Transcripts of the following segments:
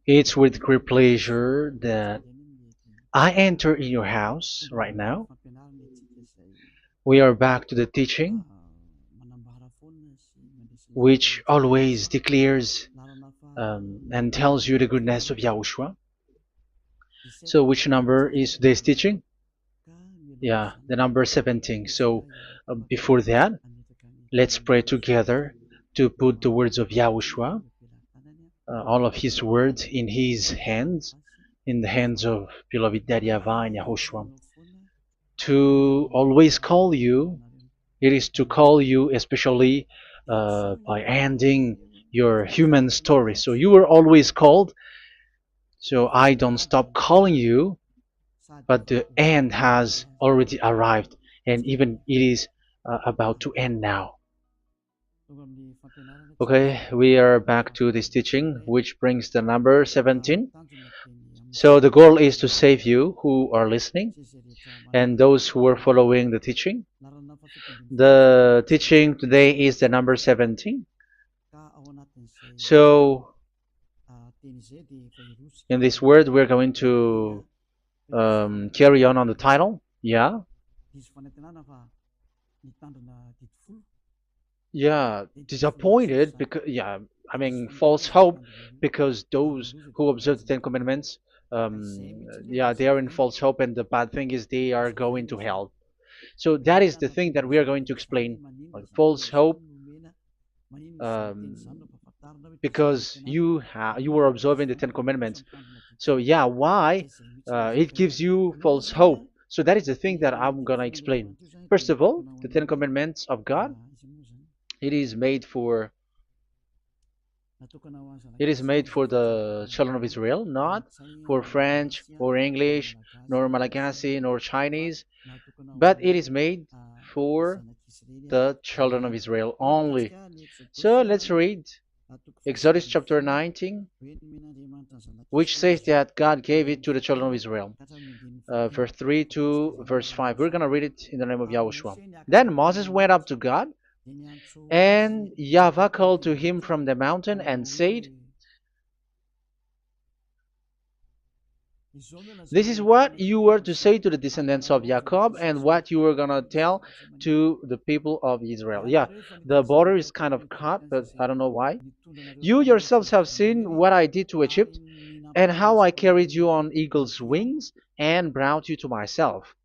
It's with great pleasure that I enter in your house right now. We are back to the teaching, which always declares and tells you the goodness of Yahushua. So, which number is today's teaching? Yeah, the number 17. So, before that, let's pray together to put the words of Yahushua, all of his words, in his hands, in the hands of beloved Daddy YAHVAH and Yahushua. To always call you, it is to call you especially by ending your human story. So you were always called, so I don't stop calling you, but the end has already arrived, and even it is about to end now. Okay, we are back to this teaching, which brings the number 17. So the goal is to save you who are listening and those who are following the teaching. The teaching today is the number 17. So in this word, we're going to carry on the title. Yeah. Yeah, disappointed because yeah, I mean false hope because those who observe the Ten Commandments, yeah, they are in false hope, and the bad thing is they are going to hell. So that is the thing that we are going to explain, like false hope, um, because you were observing the Ten Commandments. So yeah, why it gives you false hope? So that is the thing that I'm gonna explain. First of all, the Ten Commandments of God, it is made for it is made for the children of Israel, not for French or English, nor Malagasy, nor Chinese, but it is made for the children of Israel only. So let's read Exodus chapter 19, which says that God gave it to the children of Israel. Verse 3 to verse 5. We're going to read it in the name of Yahushua. Then Moses went up to God, and YAHVAH called to him from the mountain and said, "This is what you were to say to the descendants of Jacob and what you were going to tell to the people of Israel." Yeah, the border is kind of cut, but I don't know why. "You yourselves have seen what I did to Egypt and how I carried you on eagle's wings and brought you to myself.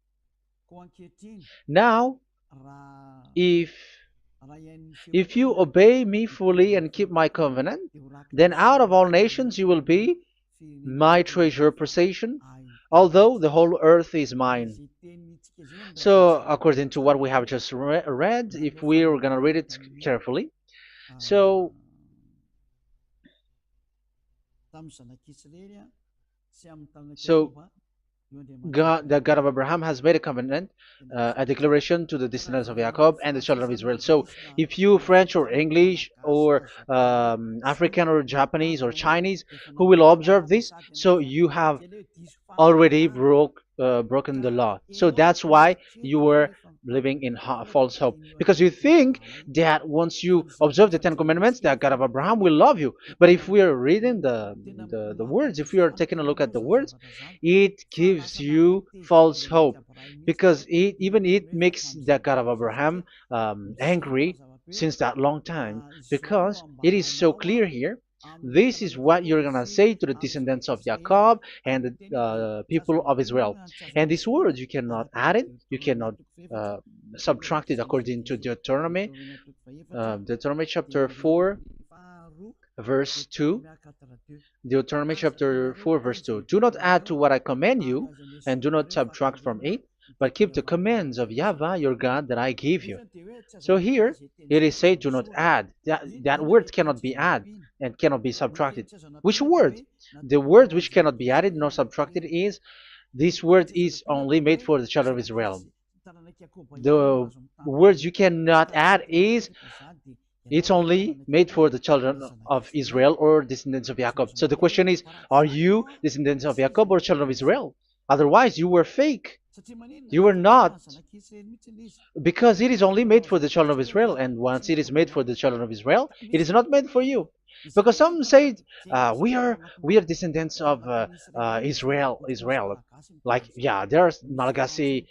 Now, if if you obey me fully and keep my covenant, then out of all nations you will be my treasure possession, although the whole earth is mine." So, according to what we have just read, if we're going to read it carefully, so so God, the God of Abraham, has made a covenant, a declaration to the descendants of Jacob and the children of Israel. So, if you French or English or African or Japanese or Chinese who will observe this, so you have already broken the law. So that's why you were living in false hope, because you think that once you observe the Ten Commandments, that God of Abraham will love you. But if we are reading the words, if we are taking a look at the words, it gives you false hope, because even it makes the God of Abraham angry since that long time, because it is so clear here. This is what you're gonna say to the descendants of Jacob and the people of Israel. And this word, you cannot add it, you cannot uh, subtract it, according to Deuteronomy, Deuteronomy chapter 4, verse 2. Deuteronomy chapter 4, verse 2. "Do not add to what I command you, and do not subtract from it, but keep the commands of YAHVAH your God that I give you." So here it is said, "Do not add." That word cannot be added and cannot be subtracted. Which word? The word which cannot be added nor subtracted is, this word is only made for the children of Israel. The words you cannot add is, it's only made for the children of Israel or descendants of Jacob. So the question is, are you descendants of Jacob or children of Israel? Otherwise, you were fake. You are not, because it is only made for the children of Israel, and once it is made for the children of Israel, it is not made for you. Because some say we are descendants of Israel. Like, yeah, there's Malagasy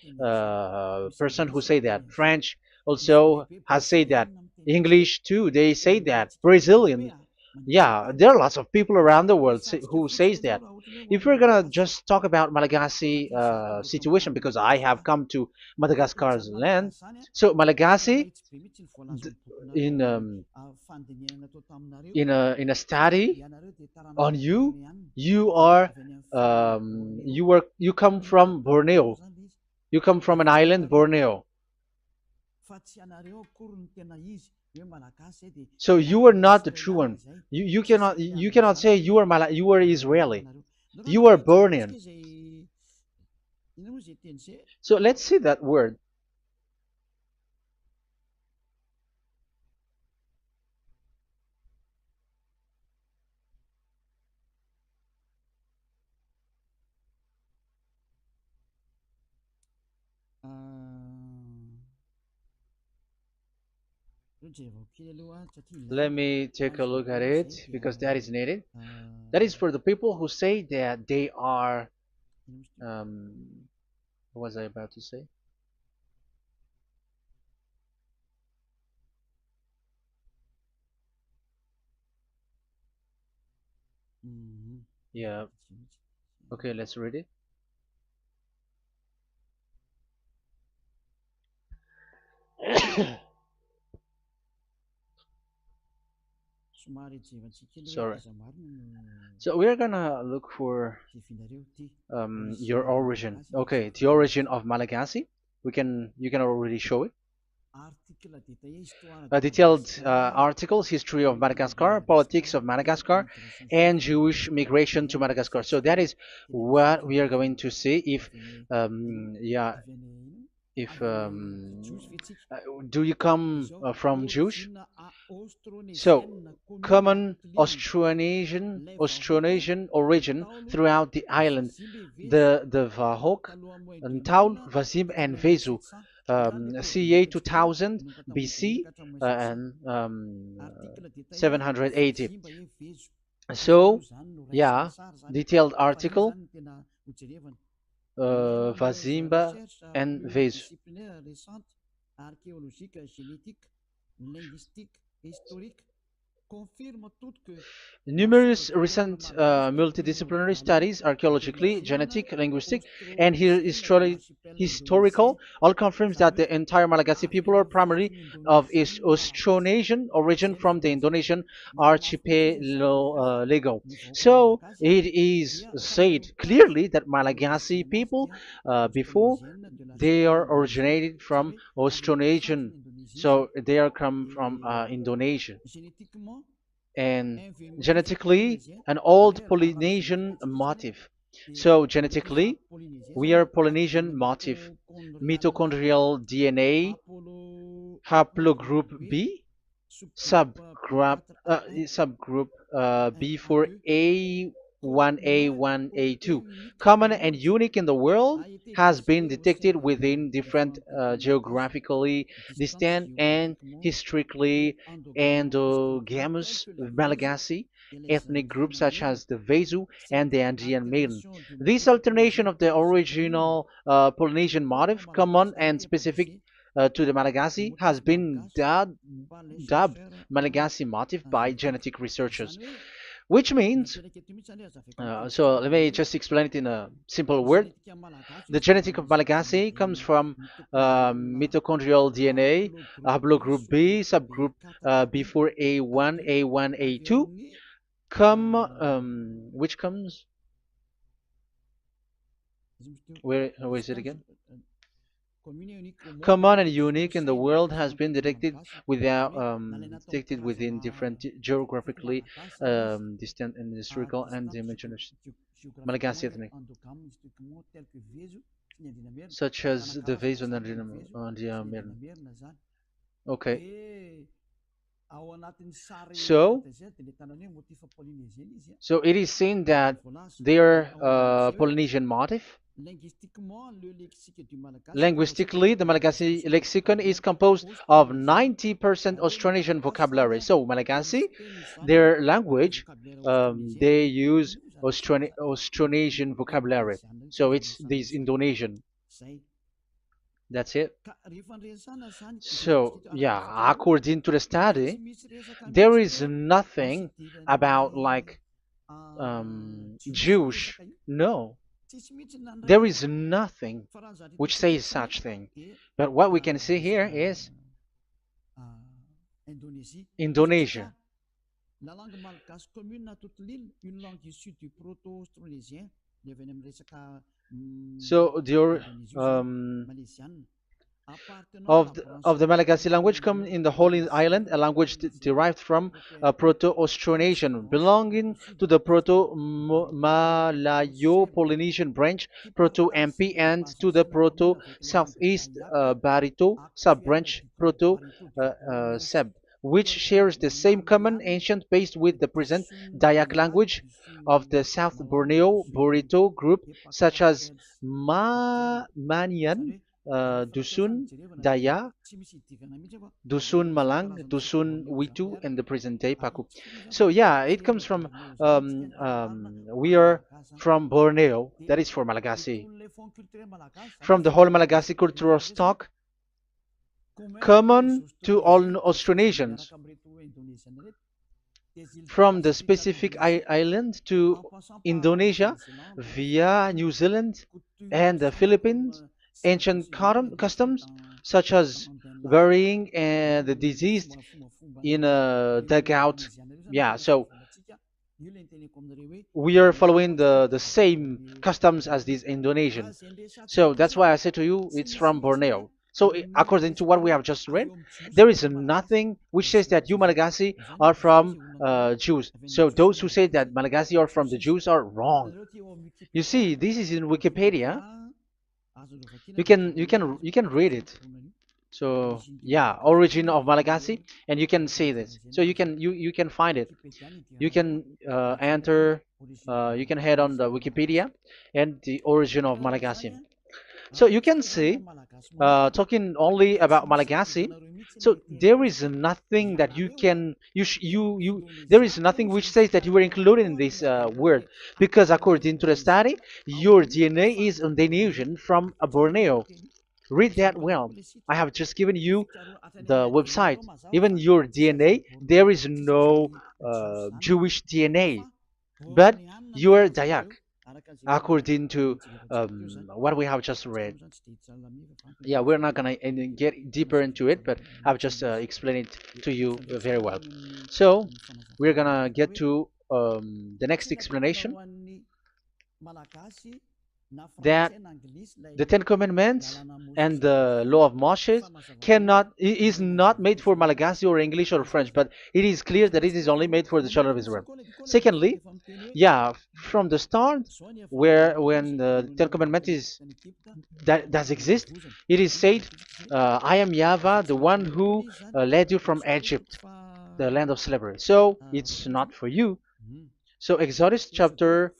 person who say that. French also has said that. English too, they say that. Brazilian, yeah, there are lots of people around the world who says that. If we're gonna just talk about Malagasy situation, because I have come to Madagascar's land, so Malagasy, d- in in a study on you, you are you come from Borneo. You come from an island, Borneo. So you are not the true one. You cannot say you are Israeli. You are born in. So let's see that word. Let me take a look at it because that is needed. That is for the people who say that they are. What was I about to say? Yeah. Okay, let's read it. Sorry. So we're gonna look for your origin. Okay, the origin of Malagasy. You can already show it. Detailed articles, history of Madagascar, politics of Madagascar, and Jewish migration to Madagascar. So that is what we are going to see. Yeah, if do you come from Jewish? So, common Austronesian origin throughout the island, the Vahok, Ntaul, Vazim, and Vezu, CA 2000 BC and 780. So, yeah, detailed article, Vazimba and Vezu. Numerous recent multidisciplinary studies, archaeologically, genetic, linguistic, and historical, all confirms that the entire Malagasy people are primarily of Austronesian origin from the Indonesian archipelago. So it is said clearly that Malagasy people, before, they are originated from Austronesian, so they are come from Indonesia, and genetically an old Polynesian motif. So genetically, we are Polynesian motif, mitochondrial DNA, haplogroup B, subgroup B for A1A1A2, common and unique in the world, has been detected within different geographically distant and historically endogamous Malagasy ethnic groups such as the Vezu and the Andean Maiden. This alternation of the original Polynesian motif, common and specific to the Malagasy, has been dubbed Malagasy motif by genetic researchers, which means, so let me just explain it in a simple word. The genetic of Malagasy comes from mitochondrial DNA, haplogroup B, subgroup B4A1, A1, A2, which comes, where is it again? Common and unique in the world, has been detected within different geographically distant and historical and dimensional Malagasy ethnic, such as the Vezo and the Mirna. Okay. So, so it is seen that their Polynesian motif. Linguistically, the Malagasy lexicon is composed of 90% Austronesian vocabulary. So, Malagasy, their language, they use Austronesian vocabulary. So, it's this Indonesian. That's it. So, yeah, according to the study, there is nothing about like Jewish. No, there is nothing which says such thing. But what we can see here is Indonesia. So the of the Malagasy language come in the Holy Island, a language derived from Proto-Austronesian, belonging to the Proto-Malayo-Polynesian branch, Proto-MP, and to the Proto-Southeast Barito sub-branch, Proto-Seb, which shares the same common ancient base with the present Dayak language of the South Borneo Burrito group, such as Manian, Dusun, Daya, Dusun Malang, Dusun Witu, and the present day Paku. So yeah, it comes from we are from Borneo, that is for Malagasy. From the whole Malagasy cultural stock, common to all Austronesians, from the specific island to Indonesia via New Zealand and the Philippines, ancient customs such as burying and the deceased in a dugout. Yeah, so we are following the same customs as these Indonesian. So that's why I said to you it's from Borneo. So according to what we have just read, there is nothing which says that you Malagasy are from Jews. So those who say that Malagasy are from the Jews are wrong. You see, this is in Wikipedia. You can read it. So yeah, origin of Malagasy, and you can see this. So you can find it. You can enter. You can head on the Wikipedia and the origin of Malagasy. So you can see, talking only about Malagasy. So there is nothing that you can you there is nothing which says that you were included in this word, because according to the study, your DNA is Indonesian from Borneo. Read that well. I have just given you the website. Even your DNA, there is no Jewish DNA, but you are Dayak, according to what we have just read. Yeah, we're not gonna get deeper into it, but I've just explained it to you very well. So we're gonna get to the next explanation, that the Ten Commandments and the Law of Moshe is not made for Malagasy or English or French, but it is clear that it is only made for the children of Israel. Secondly, yeah, from the start, where when the Ten Commandments that does exist, it is said, "I am YAHVAH, the one who led you from Egypt, the land of slavery." So it's not for you. So Exodus chapter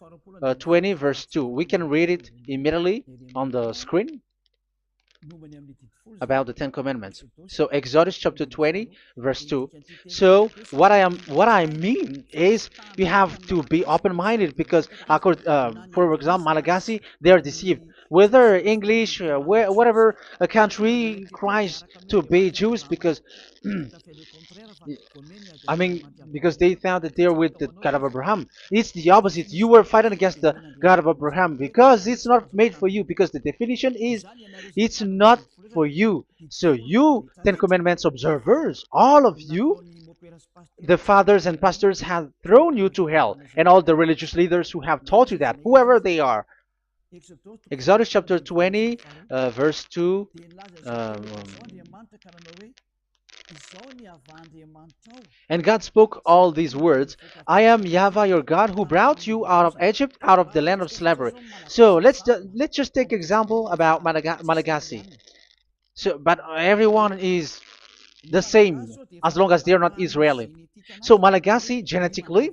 20 verse 2. We can read it immediately on the screen about the Ten Commandments. So Exodus chapter 20 verse 2. So what I mean is we have to be open-minded, because for example, Malagasy, they are deceived. Whether English, whatever a country tries to be Jews, because I mean, because they thought that they're with the God of Abraham. It's the opposite. You were fighting against the God of Abraham, because it's not made for you. Because the definition is, it's not for you. So you, Ten Commandments observers, all of you, the fathers and pastors have thrown you to hell, and all the religious leaders who have taught you that, whoever they are. Exodus chapter 20, verse 2. Um, and God spoke all these words: "I am YAHVAH your God, who brought you out of Egypt, out of the land of slavery." So let's just take example about Malagasy. So, but everyone is the same as long as they are not Israeli. So Malagasy genetically,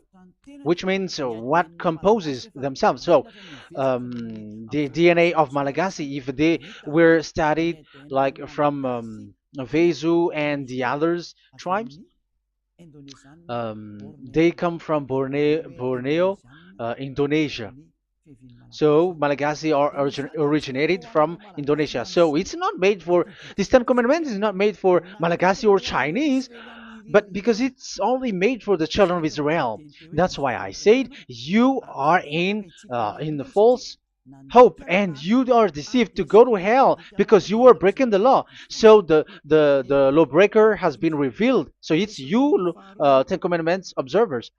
which means what composes themselves. So the DNA of Malagasy, if they were studied like from Vesu and the others tribes, they come from Borneo, Indonesia. So Malagasy are originated from Indonesia. So it's not made for this Ten Commandments is not made for Malagasy or Chinese, but because it's only made for the children of Israel. That's why I said you are in the false hope and you are deceived to go to hell because you are breaking the law. So the lawbreaker has been revealed. So it's you, Ten Commandments observers.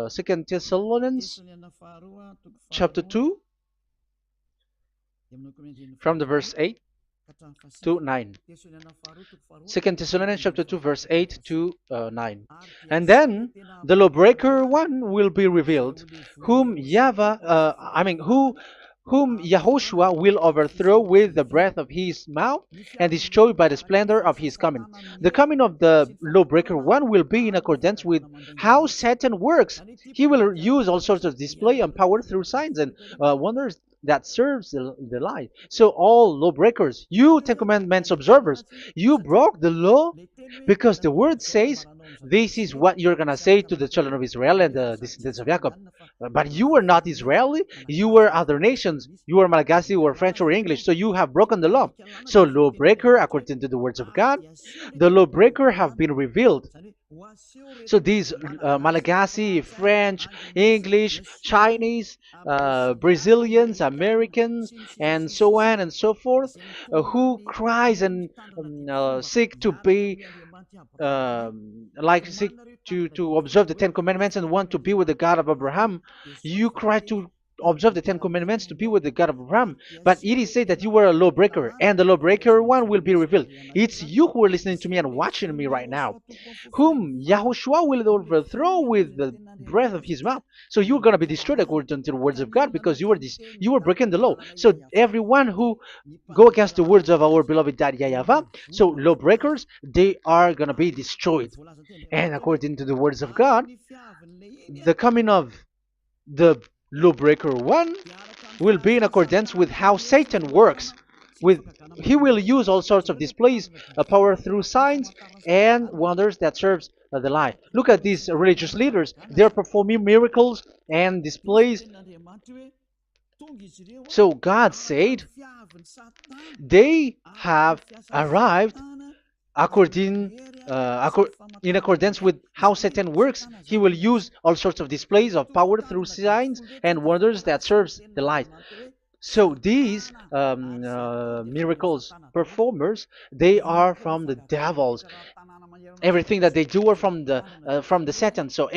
Second Thessalonians chapter 2 from the verse 8 to 9. Second Thessalonians chapter 2 verse 8 to 9. And then the lawbreaker one will be revealed, whom whom Yahushua will overthrow with the breath of his mouth and destroy by the splendor of his coming. The coming of the lawbreaker one will be in accordance with how Satan works. He will use all sorts of display and power through signs and wonders that serves the lie. So all lawbreakers, you Ten Commandments observers, you broke the law because the word says this is what you're gonna say to the children of Israel and the descendants of Jacob. But you were not Israeli, you were other nations, you were Malagasy or French or English, so you have broken the law. So lawbreaker, according to the words of God, the lawbreaker have been revealed. So these Malagasy, French, English, Chinese, Brazilians, Americans, and so on and so forth, who cries and seek to be seek to observe the Ten Commandments and want to be with the God of Abraham. You cry to observe the Ten Commandments to be with the God of Abraham, but it is said that you were a lawbreaker, and the lawbreaker one will be revealed. It's you who are listening to me and watching me right now, whom Yahushua will overthrow with the breath of his mouth. So you're going to be destroyed according to the words of God because you were breaking the law. So everyone who go against the words of our beloved Daddy YAHVAH, so lawbreakers, they are going to be destroyed. And according to the words of God, the coming of the lawbreaker one will be in accordance with how Satan works. He will use all sorts of displays, power through signs and wonders that serves the lie. Look at these religious leaders; they're performing miracles and displays. So God said they have arrived in accordance with how Satan works. He will use all sorts of displays of power through signs and wonders that serves the light. So these miracles performers, they are from the devils. Everything that they do are from the Satan. So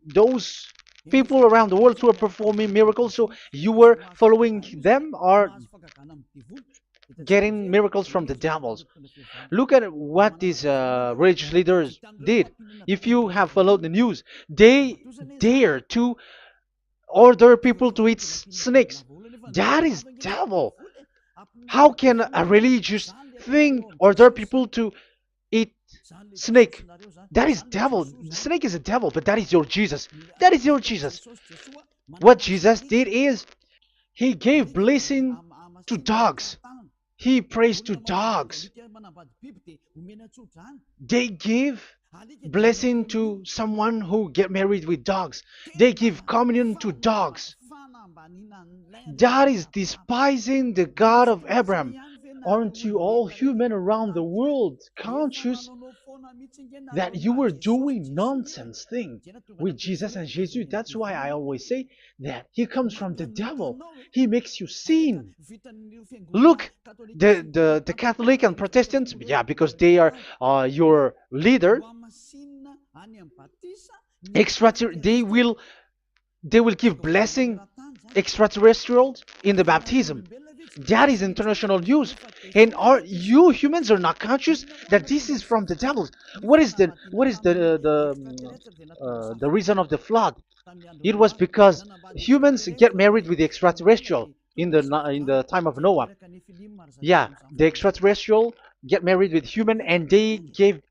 those people around the world who are performing miracles, so you were following them, are getting miracles from the devils. Look at what these religious leaders did. If you have followed the news, they dare to order people to eat snakes. That is devil. How can a religious thing order people to eat snake? That is devil. The snake is a devil, but that is your Jesus. That is your Jesus. What Jesus did is he gave blessing to dogs. He prays to dogs. They give blessing to someone who get married with dogs. They give communion to dogs. That is despising the God of Abraham. Aren't you all human around the world conscious that you were doing nonsense thing with Jesus and Jesus? That's why I always say that he comes from the devil. He makes you sin. Look, the Catholic and Protestants, yeah, because they are your leader. They will give blessing extraterrestrials in the baptism. That is international news, and you humans are not conscious that this is from the devil. What is the reason of the flood? It was because humans get married with the extraterrestrial in the time of Noah. Yeah, the extraterrestrial get married with human, and they gave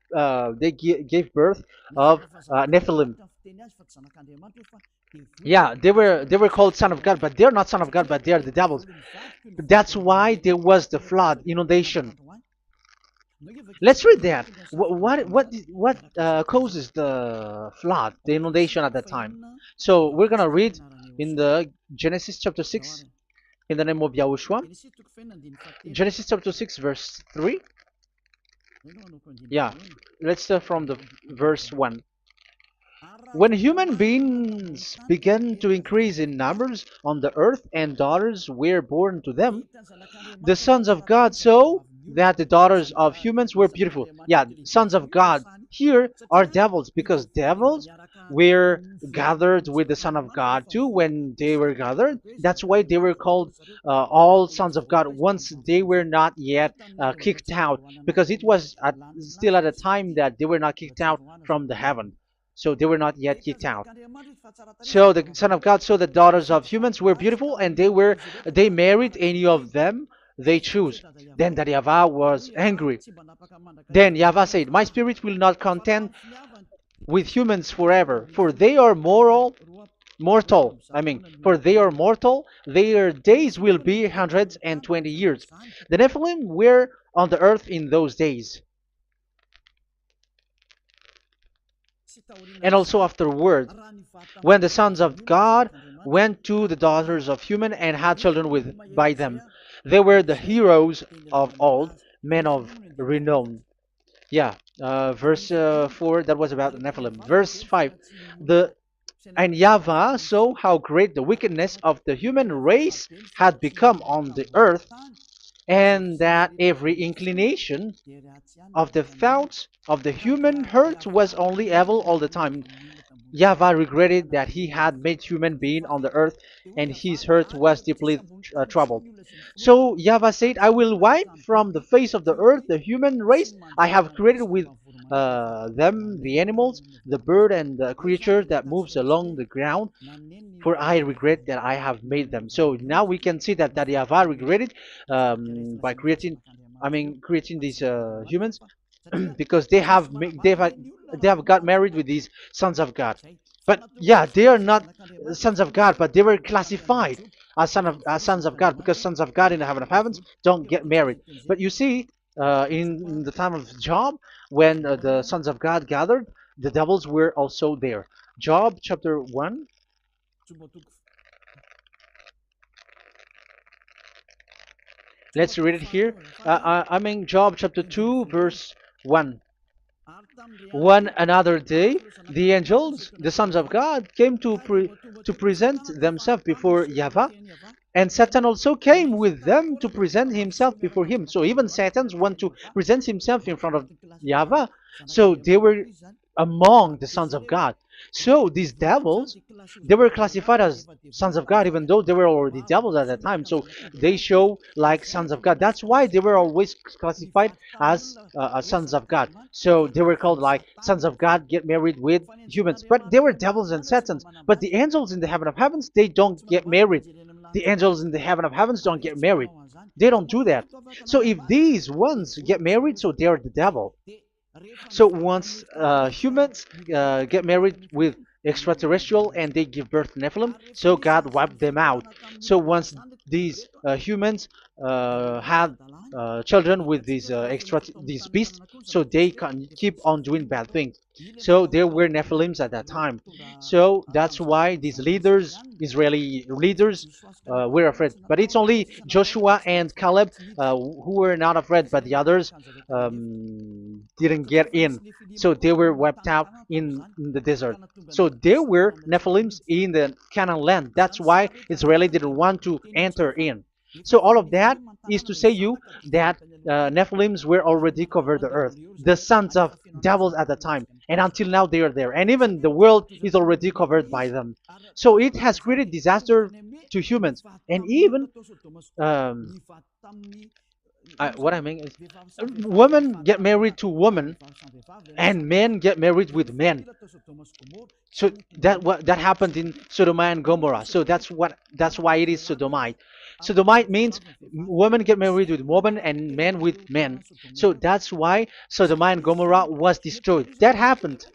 birth of Nephilim. Yeah, they were called son of God, but they're not son of God, but they are the devils. That's why there was the flood, inundation. Let's read that. What causes the flood, the inundation at that time? So we're gonna read in the Genesis chapter 6 in the name of Yahushua. Genesis chapter 6 verse 3. Yeah, let's start from the verse 1. When human beings began to increase in numbers on the earth and daughters were born to them, the sons of God saw that the daughters of humans were beautiful. Yeah, sons of God here are devils, because devils were gathered with the Son of God too when they were gathered. That's why they were called all sons of God once they were not yet kicked out, because it was still at a time that they were not kicked out from the heaven. So they were not yet kicked out. So the Son of God saw the daughters of humans were beautiful, and they married any of them they choose. Then that Yahweh was angry. Then Yahweh said, "My spirit will not contend with humans forever, for they are mortal. For they are mortal. Their days will be 120 years. The Nephilim were on the earth in those days, and also afterward, when the sons of God went to the daughters of human and had children with by them. They were the heroes of old, men of renown." Yeah, verse 4, that was about the Nephilim. Verse 5, the and Yahweh saw how great the wickedness of the human race had become on the earth, and that every inclination of the thoughts of the human heart was only evil all the time. Yahweh regretted that he had made human being on the earth, and his heart was deeply troubled. So Yahweh said, "I will wipe from the face of the earth the human race I have created, with them the animals, the bird, and the creature that moves along the ground, for I regret that I have made them." So now we can see that Yahweh regretted by creating these humans, because they have got married with these sons of God. But yeah, they are not sons of God, but they were classified as sons of God, because sons of God in the heaven of heavens don't get married. But you see, in the time of Job, when the sons of God gathered, the devils were also there. Job chapter 1. Let's read it here. Job chapter 2, verse 1. One another day, the angels, the sons of God, came to present themselves before Yahweh, and Satan also came with them to present himself before him. So even Satan want to present himself in front of Yahweh. So they were among the sons of God. So these devils, they were classified as sons of God, even though they were already devils at that time. So they show like sons of God. That's why they were always classified as sons of God. So they were called like sons of God get married with humans. But they were devils and satans. But the angels in the heaven of heavens, they don't get married. The angels in the heaven of heavens don't get married. They don't do that. So if these ones get married, so they're the devil. So once humans get married with extraterrestrial and they give birth to Nephilim, so God wiped them out. So once these humans had children with these beasts, so they can keep on doing bad things. So there were Nephilims at that time. So that's why these leaders, Israeli leaders, were afraid. But it's only Joshua and Caleb who were not afraid, but the others didn't get in. So they were wiped out in the desert. So there were Nephilims in the Canaan land. That's why Israeli didn't want to enter in. So all of that is to say you that Nephilims were already covered the earth, the sons of devils at the time, and until now they are there, and even the world is already covered by them. So it has created disaster to humans, and even um, what I mean is, women get married to women, and men get married with men. So that happened in Sodom and Gomorrah. So that's why it is sodomite. Sodomite means women get married with women and men with men. So that's why Sodom and Gomorrah was destroyed. That happened.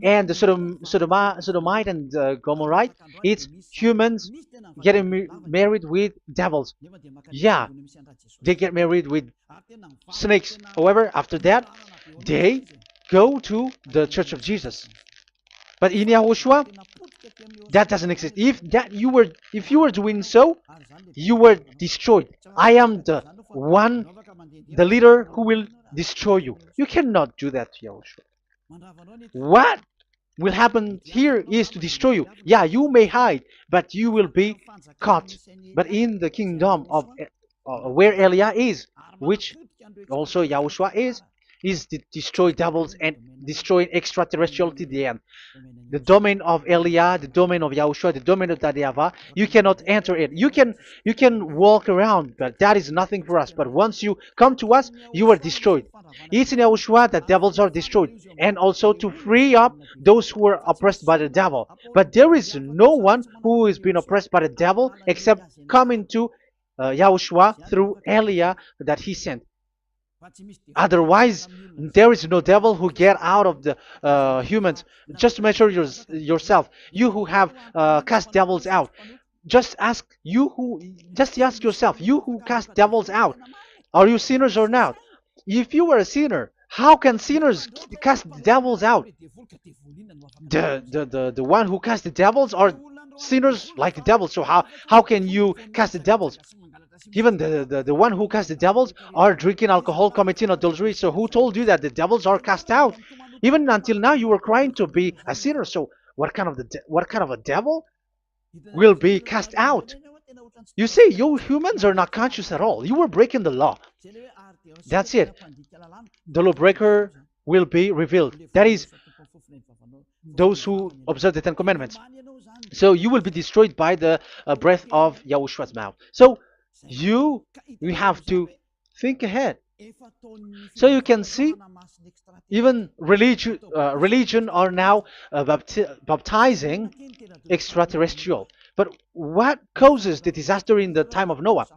And the Sodomite and Gomorrite, it's humans getting married with devils. Yeah, they get married with snakes. However, after that, they go to the Church of Jesus. But in Yahushua, that doesn't exist. If you were doing so, you were destroyed. I am the one, the leader who will destroy you. You cannot do that to Yahushua. What will happen here is to destroy you. Yeah, you may hide, but you will be caught. But in the kingdom of where Elia is, which also Yahushua is to destroy devils and destroy extraterrestriality at the end. The domain of Elia, the domain of Yahushua, the domain of YAHVAH, you cannot enter it. You can walk around, but that is nothing for us. But once you come to us, you are destroyed. It's in Yahushua that devils are destroyed, and also to free up those who are oppressed by the devil. But there is no one who is being oppressed by the devil except coming to Yahushua through Elia that he sent. Otherwise, there is no devil who get out of the humans. Just measure yourself. You who have cast devils out. Just ask you who. Just ask yourself. You who cast devils out. Are you sinners or not? If you were a sinner, how can sinners cast devils out? The one who cast the devils are sinners like the devil. So how can you cast the devils? Even the one who cast the devils are drinking alcohol, committing adultery. So who told you that the devils are cast out? Even until now, you were crying to be a sinner. So what kind of a devil will be cast out? You see, you humans are not conscious at all. You were breaking the law. That's it. The lawbreaker will be revealed. That is, those who observe the Ten Commandments. So you will be destroyed by the breath of Yahushua's mouth. So you have to think ahead. So you can see, even religion are now baptizing extraterrestrial. But what causes the disaster in the time of Noah?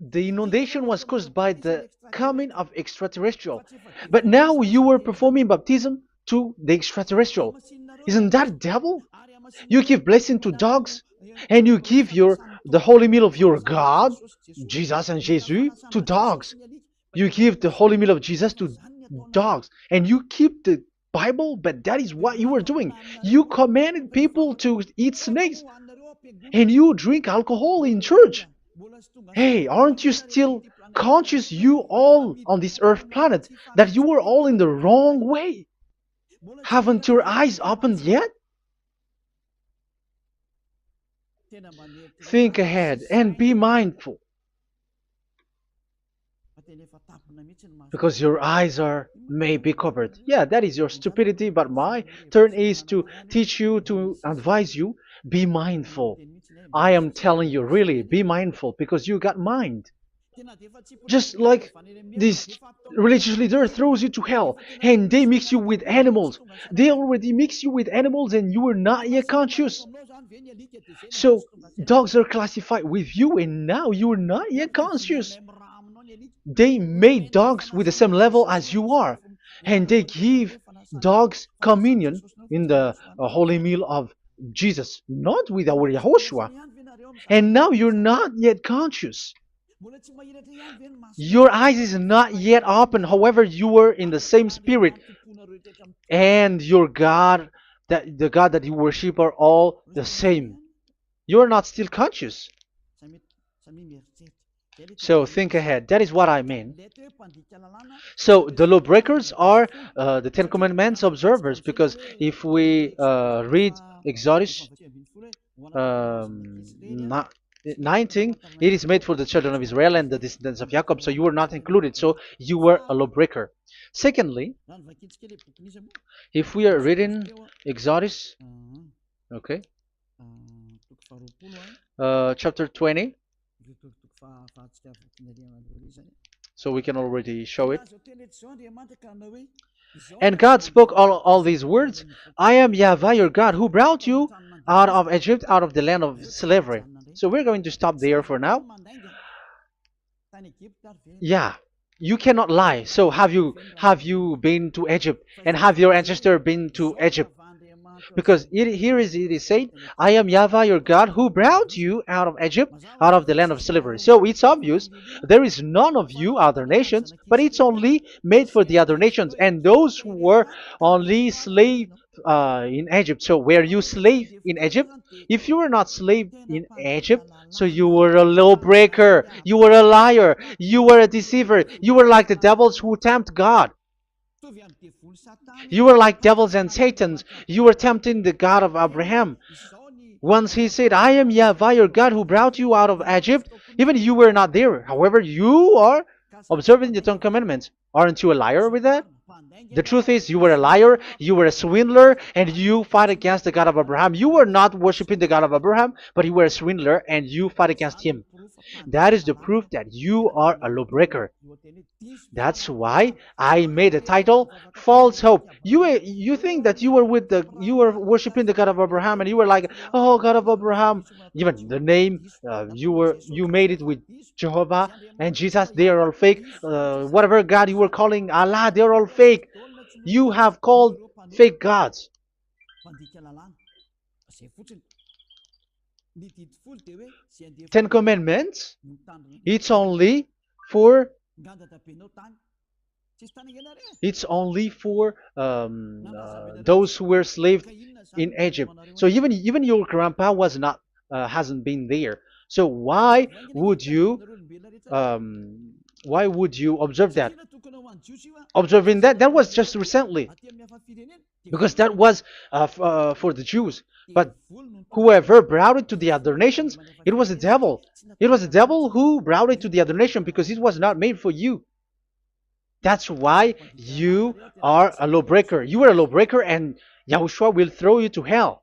The inundation was caused by the coming of extraterrestrial. But now you were performing baptism to the extraterrestrial. Isn't that devil? You give blessing to dogs, and you give the holy meal of your God, Jesus and Jesus, to dogs. You give the holy meal of Jesus to dogs, and you keep the Bible, but that is what you were doing. You commanded people to eat snakes, and you drink alcohol in church. Hey, aren't you still conscious, you all on this earth planet, that you were all in the wrong way? Haven't your eyes opened yet? Think ahead and be mindful, because your eyes are may be covered. Yeah, that is your stupidity, but my turn is to teach you, to advise you. Be mindful. I am telling you, really, be mindful, because you got mind. Just like this religious leader throws you to hell and they mix you with animals. They already mix you with animals and you are not yet conscious. So dogs are classified with you and now you are not yet conscious. They made dogs with the same level as you are, and they give dogs communion in the holy meal of Jesus, not with our Yahushua. And now you're not yet conscious. Your eyes is not yet open. However, you were in the same spirit, and your God, that the God that you worship, are all the same. You are not still conscious. So think ahead. That is what I mean. So the lawbreakers are the Ten Commandments observers, because if we read Exodus 19, it is made for the children of Israel and the descendants of Jacob, so you were not included, so you were a lawbreaker. Secondly, if we are reading Exodus, okay, chapter 20, So we can already show it. And God spoke all these words. I am Yahweh your God who brought you out of Egypt, out of the land of slavery. So we're going to stop there for now. Yeah, you cannot lie. So have you been to Egypt, and have your ancestor been to Egypt? Because it is said, I am Yahweh your God who brought you out of Egypt, out of the land of slavery. So it's obvious there is none of you other nations, but it's only made for the other nations and those who were only slave in Egypt. So were you slave in Egypt? If you were not slave in Egypt, so you were a lawbreaker, you were a liar, you were a deceiver, you were like the devils who tempt God. You were like devils and Satans. You were tempting the God of Abraham. Once he said, I am Yahweh your God who brought you out of Egypt, even you were not there. However, you are observing the Ten Commandments. Aren't you a liar with that? The truth is, you were a liar, you were a swindler, and you fight against the God of Abraham. You were not worshiping the God of Abraham, but you were a swindler and you fight against him. That is the proof that you are a lawbreaker. That's why I made a title, False Hope. You think that you were worshiping the God of Abraham, and you were like, oh, God of Abraham. Even the name, you made it with Jehovah and Jesus. They are all fake. Whatever God you were calling Allah, they are all fake. You have called fake gods. Ten Commandments. It's only for those who were slaves in Egypt. So even your grandpa was not hasn't been there. So why would you observe that? Observing that was just recently, because that was for the Jews. But whoever brought it to the other nations, it was the devil. It was the devil who brought it to the other nation because it was not made for you. That's why you are a lawbreaker. You are a lawbreaker, and Yahushua will throw you to hell.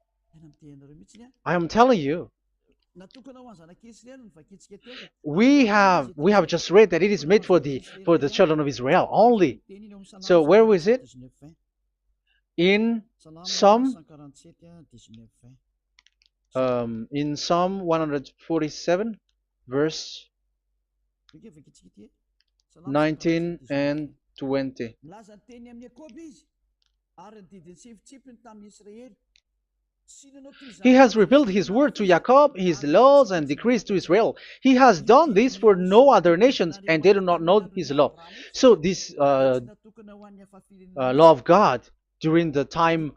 I am telling you. We have just read that it is made for the children of Israel only. So where was it? In Psalm 147, verse 19 and 20. He has revealed his word to Jacob, his laws and decrees to Israel. He has done this for no other nations, and they do not know his law. So this law of God during the time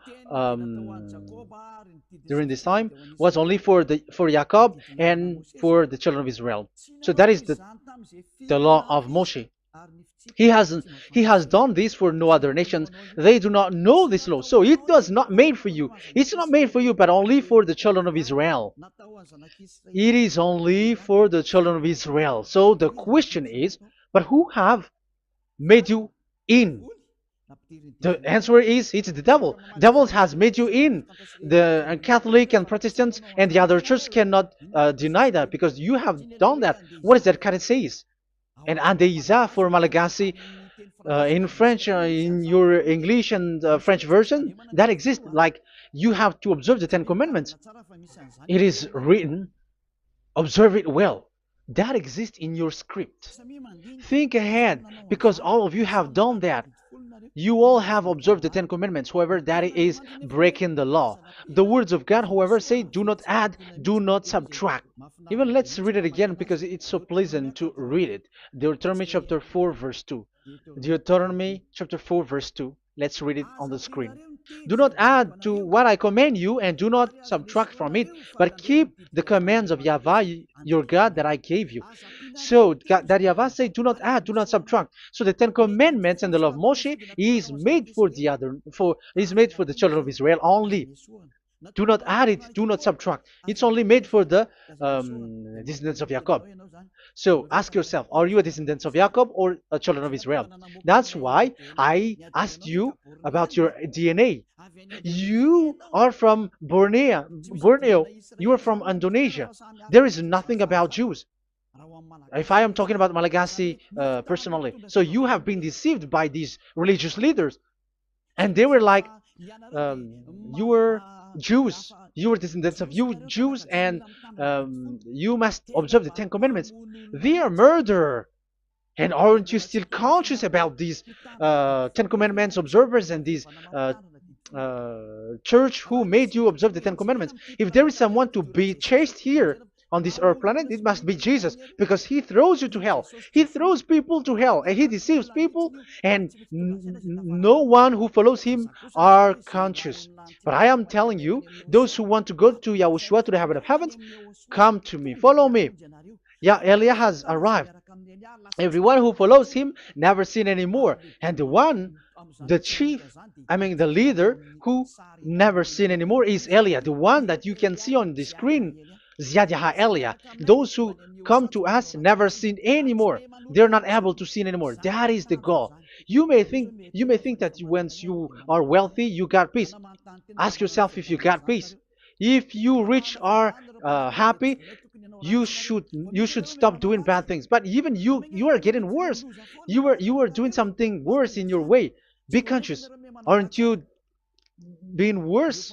during this time was only for Jacob and for the children of Israel. So that is the law of Moshe. He has done this for no other nations. They do not know this law. So it was not made for you. It's not made for you, but only for the children of Israel. It is only for the children of Israel. So the question is, but who have made you in? The answer is, it's the devil. Devil has made you in. The Catholic and Protestants and the other church cannot deny that, because you have done that. What is that kind of says? And Andeiza for Malagasy, in French, in your English and French version, that exists. Like, you have to observe the Ten Commandments. It is written, observe it well. That exists in your script. Think ahead, because all of you have done that. You all have observed the Ten Commandments. However, that is breaking the law. The words of God, however, say, do not add, do not subtract. Even let's read it again, because it's so pleasant to read it. Deuteronomy chapter 4, verse 2. Deuteronomy chapter 4, verse 2. Let's read it on the screen. Do not add to what I command you, and do not subtract from it, but keep the commands of Yahweh, your God, that I gave you. So that Yahweh said, do not add, do not subtract. So the Ten Commandments and the law of Moshe is made for the children of Israel only. Do not add it, do not subtract. It's only made for the descendants of Jacob. So ask yourself, are you a descendant of Jacob or a children of Israel? That's why I asked you about your DNA. You are from Borneo. You are from Indonesia. There is nothing about Jews. If I am talking about Malagasy personally, so you have been deceived by these religious leaders, and they were like, you were Jews, you were descendants of you Jews, and you must observe the Ten Commandments. They are murderer. And aren't you still conscious about these Ten Commandments observers and these church who made you observe the Ten Commandments? If there is someone to be chased here on this earth planet, it must be Jesus, because he throws you to hell. He throws people to hell, and he deceives people, and no one who follows him are conscious. But I am telling you, those who want to go to Yahushua, to the heaven of heavens, come to me, follow me. Yeah, Eliah has arrived. Everyone who follows him never sin anymore. And the chief, the leader who never sin anymore is Eliah, the one that you can see on the screen. Ziyadah Eliah. Those who come to us never sin anymore. They're not able to sin anymore. That is the goal. You may think that once you are wealthy, you got peace. Ask yourself if you got peace. If you rich are happy, you should stop doing bad things. But even you are getting worse. You are doing something worse in your way. Be conscious. Aren't you being worse?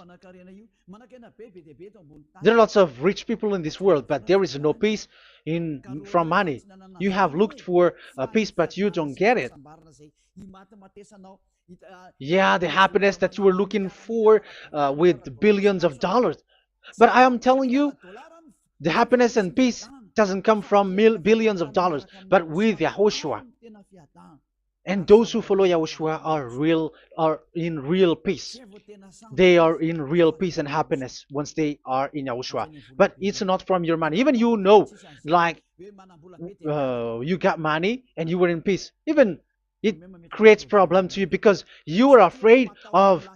There are lots of rich people in this world, but there is no peace from money. You have looked for peace, but you don't get it. Yeah, the happiness that you were looking for with billions of dollars. But I am telling you, the happiness and peace doesn't come from billions of dollars, but with Yahushua. And those who follow Yahushua are in real peace. They are in real peace and happiness once they are in Yahushua. But it's not from your money. Even like you got money and you were in peace. Even it creates problem to you because you are afraid of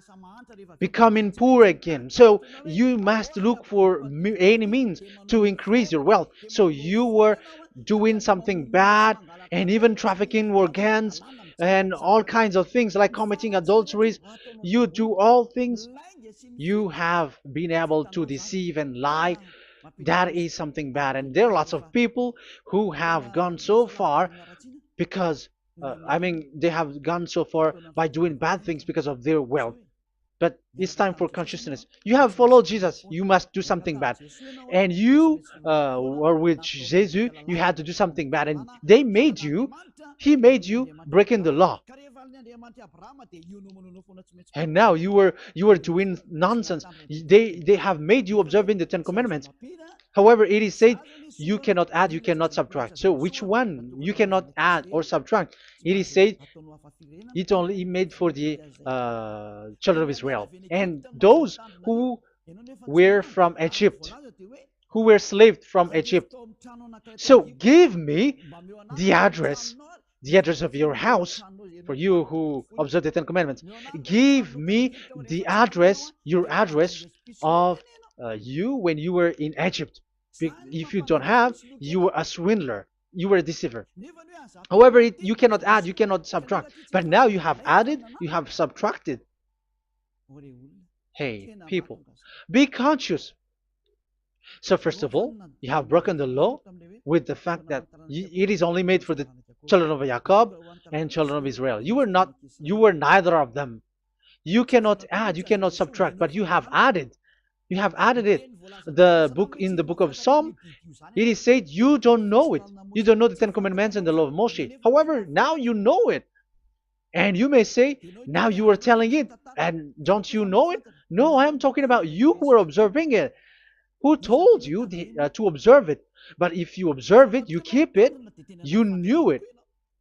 becoming poor again. So you must look for any means to increase your wealth. So you were doing something bad and even trafficking organs and all kinds of things like committing adulteries. You do all things. You have been able to deceive and lie. That is something bad. And there are lots of people who have gone so far because they have gone so far by doing bad things because of their wealth. But it's time for consciousness. You have followed Jesus, you must do something bad. And you were with Jesus, you had to do something bad. And he made you breaking the law. And now you were doing nonsense. They have made you observing the Ten Commandments. However, it is said you cannot add, you cannot subtract. So which one you cannot add or subtract? It is said it only made for the children of Israel and those who were from Egypt, who were slaves from Egypt. So give me the address of your house, for you who observe the Ten Commandments. Give me the address, your address of you when you were in Egypt. If you don't have, you were a swindler, you were a deceiver. However, you cannot add, you cannot subtract. But now you have added, you have subtracted. Hey, people, be conscious. So first of all, you have broken the law with the fact that it is only made for the children of Jacob and children of Israel. You were neither of them. You cannot add, you cannot subtract, but you have added. You have added it. In the book of Psalm, it is said you don't know it. You don't know the Ten Commandments and the law of Moshe. However, now you know it. And you may say, now you are telling it, and don't you know it? No, I am talking about you who are observing it. Who told you to observe it? But if you observe it, you keep it, you knew it.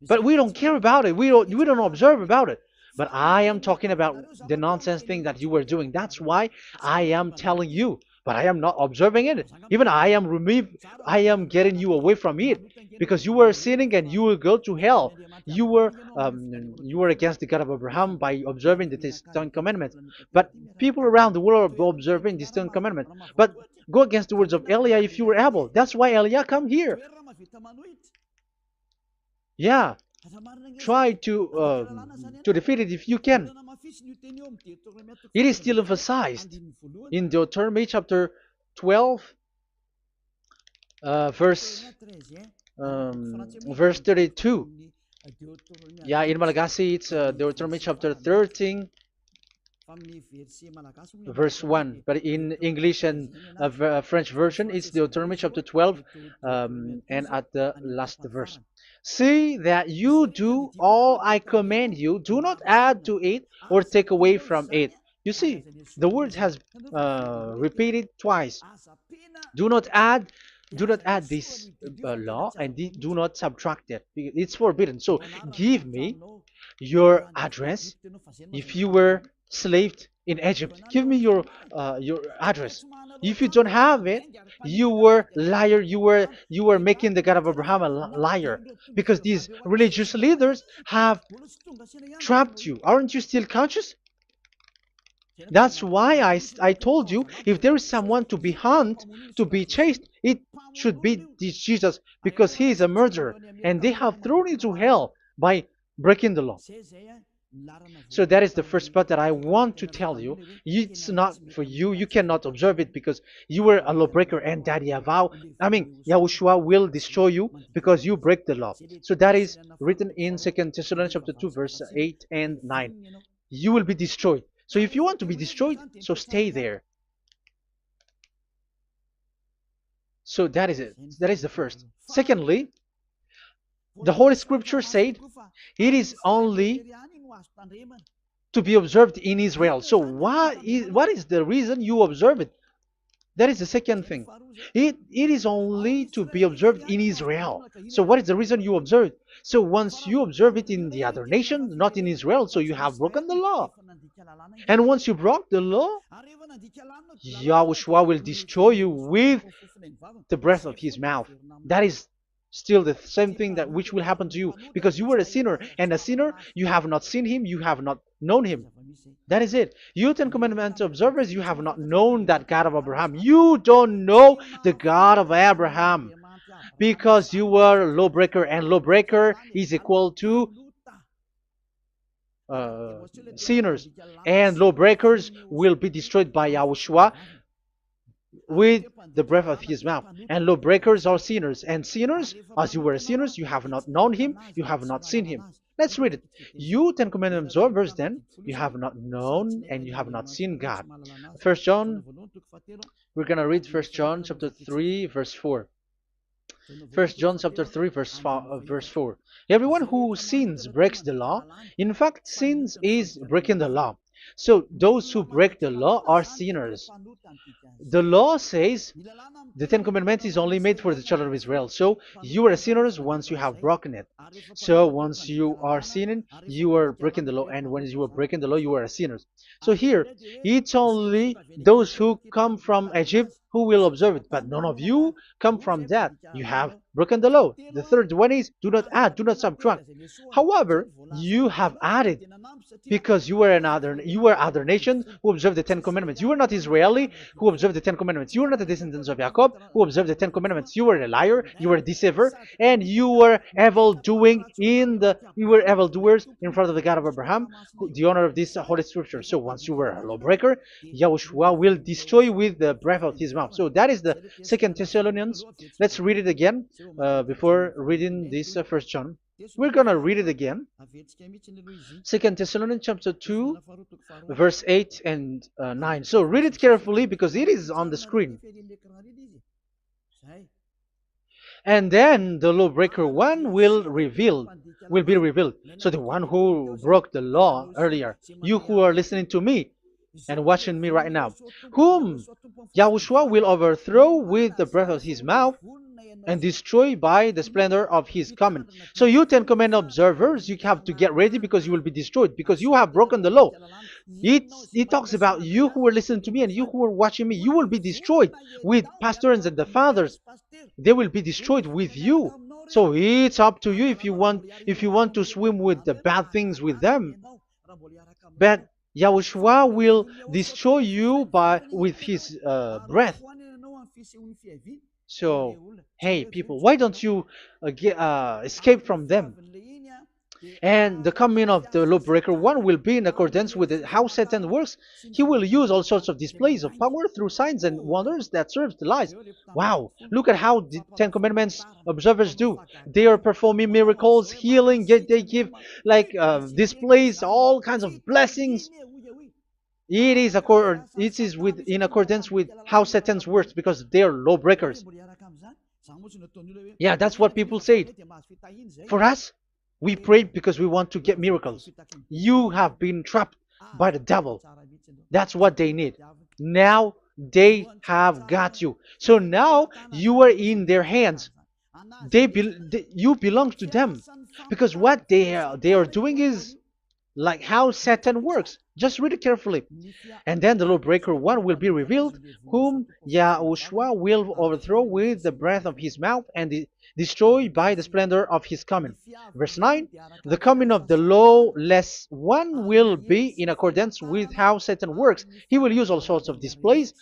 But we don't care about it. We don't observe about it. But I am talking about the nonsense thing that you were doing. That's why I am telling you. But I am not observing it. Even I am getting you away from it. Because you were sinning and you will go to hell. You were against the God of Abraham by observing the Ten Commandments. But people around the world are observing the Ten Commandments. But go against the words of Eliah if you were able. That's why Eliah come here. Yeah. Try to defeat it if you can. It is still emphasized in Deuteronomy chapter 12, verse verse 32. Yeah, in Malagasy it's Deuteronomy chapter 13 verse 1, but in English and French version it's Deuteronomy chapter 12, and at the last verse. See that you do all I command you, do not add to it or take away from it. You see, the word has repeated twice. Do not add, do not add this law, and do not subtract it. It's forbidden. So give me your address. If you were slaved in Egypt, give me your address. If you don't have it, you were liar. You were making the God of Abraham a liar, because these religious leaders have trapped you. Aren't you still conscious? That's why I told you, if there is someone to be hunted, to be chased, it should be this Jesus, because he is a murderer and they have thrown you to hell by breaking the law. So that is the first part that I want to tell you. It's not for you. You cannot observe it because you were a lawbreaker, and that Yahushua will destroy you because you break the law. So that is written in 2 Thessalonians chapter 2, verse 8 and 9. You will be destroyed. So if you want to be destroyed, so stay there. So that is it. That is the first. Secondly, the Holy Scripture said it is only to be observed in Israel. So what is the reason you observe it? That is the second thing. It is only to be observed in Israel. So what is the reason you observe it? So once you observe it in the other nation, not in Israel, so you have broken the law. And once you broke the law, Yahushua will destroy you with the breath of his mouth. That is still the same thing that which will happen to you, because you were a sinner, and a sinner, you have not seen him, you have not known him. That is it. You Ten Commandments observers, you have not known that God of Abraham. You don't know the God of Abraham because you were a lawbreaker, and lawbreaker is equal to sinners, and lawbreakers will be destroyed by Yahushua with the breath of his mouth. And lawbreakers are sinners, and sinners, as you were sinners, you have not known him, you have not seen him. Let's read it. You Ten Commandments observers, then, you have not known and you have not seen God. First John, we're going to read 1 John chapter 3, verse 4. 1 John chapter 3, verse 4. Everyone who sins breaks the law. In fact, sins is breaking the law. So those who break the law are sinners. The law says the Ten Commandments is only made for the children of Israel. So you are sinners once you have broken it. So once you are sinning, you are breaking the law. And when you are breaking the law, you are a sinner. So here, it's only those who come from Egypt who will observe it. But none of you come from that. You have broken the law. The third one is do not add, do not subtract. However, you have added because you were other nations who observed the Ten Commandments. You were not Israeli who observed the Ten Commandments. You were not the descendants of Jacob who observed the Ten Commandments. You were a liar, you were a deceiver, and you were evildoers in front of the God of Abraham, the honor of this Holy Scripture. So once you were a lawbreaker, Yahushua will destroy you with the breath of his mouth. So that is the 2 Thessalonians. Let's read it again before reading this 1 John. We're going to read it again. 2 Thessalonians chapter 2, verse 8 and 9. So read it carefully because it is on the screen. And then the lawbreaker one will be revealed. So the one who broke the law earlier, you who are listening to me and watching me right now, whom Yahushua will overthrow with the breath of his mouth and destroy by the splendor of his coming. So you Ten Commandment observers, you have to get ready because you will be destroyed, because you have broken the law. It talks about you who are listening to me and you who are watching me. You will be destroyed with pastors and the fathers. They will be destroyed with you. So it's up to you if you want to swim with the bad things with them. But Yahushua will destroy you with his breath. So, hey people, why don't you escape from them? And the coming of the lawbreaker one will be in accordance with how Satan works. He will use all sorts of displays of power through signs and wonders that serve the lies. Wow, look at how the Ten Commandments observers do. They are performing miracles, healing, yet they give like displays, all kinds of blessings. It is in accordance with how Satan works because they are lawbreakers. Yeah, that's what people say. For us, we pray because we want to get miracles. You have been trapped by the devil. That's what they need. Now they have got you. So now you are in their hands. You belong to them because what they are doing is like how Satan works. Just read it carefully. And then the lawbreaker one will be revealed, whom YAHOSHUAH will overthrow with the breath of his mouth and destroy by the splendor of his coming. Verse 9, the coming of the lawless one will be in accordance with how Satan works. He will use all sorts of displays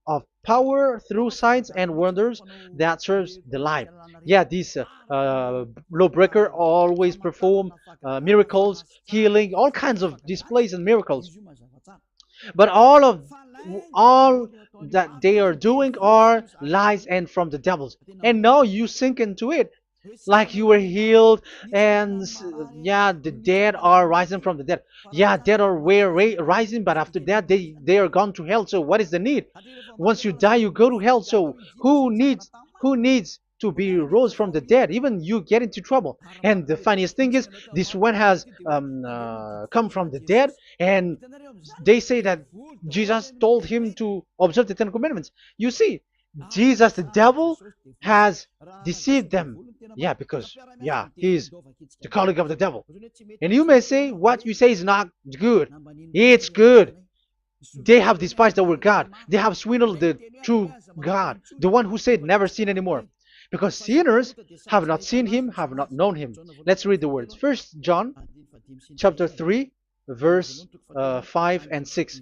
of power through signs and wonders that serves the lie. Yeah, this lawbreaker always perform miracles, healing, all kinds of displays and miracles. But all that they are doing are lies and from the devils. And now you sink into it like you were healed and yeah, the dead are rising from the dead. Yeah, dead are rising, but after that they are gone to hell. So what is the need? Once you die you go to hell. So who needs to be rose from the dead? Even you get into trouble. And the funniest thing is this one has come from the dead, and they say that Jesus told him to observe the Ten Commandments. You see, Jesus, the devil, has deceived them. Yeah, because, yeah, he's the colleague of the devil. And you may say, what you say is not good. It's good. They have despised our God. They have swindled the true God, the one who said, never sin anymore. Because sinners have not seen him, have not known him. Let's read the words. First John chapter 3, verse 5 and 6.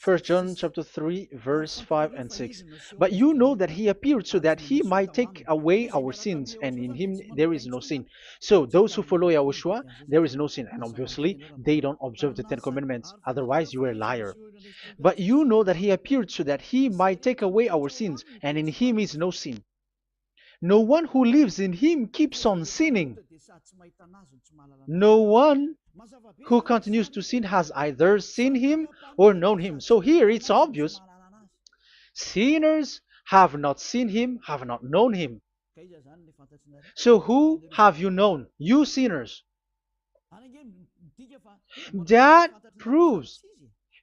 1 John chapter 3, verse 5 and 6. But you know that he appeared so that he might take away our sins, and in him there is no sin. So those who follow YAHOSHUAH, there is no sin. And obviously, they don't observe the Ten Commandments. Otherwise, you are a liar. But you know that he appeared so that he might take away our sins, and in him is no sin. No one who lives in him keeps on sinning. No one who continues to sin has either seen him or known him. So here it's obvious. Sinners have not seen him, have not known him. So who have you known? You sinners. That proves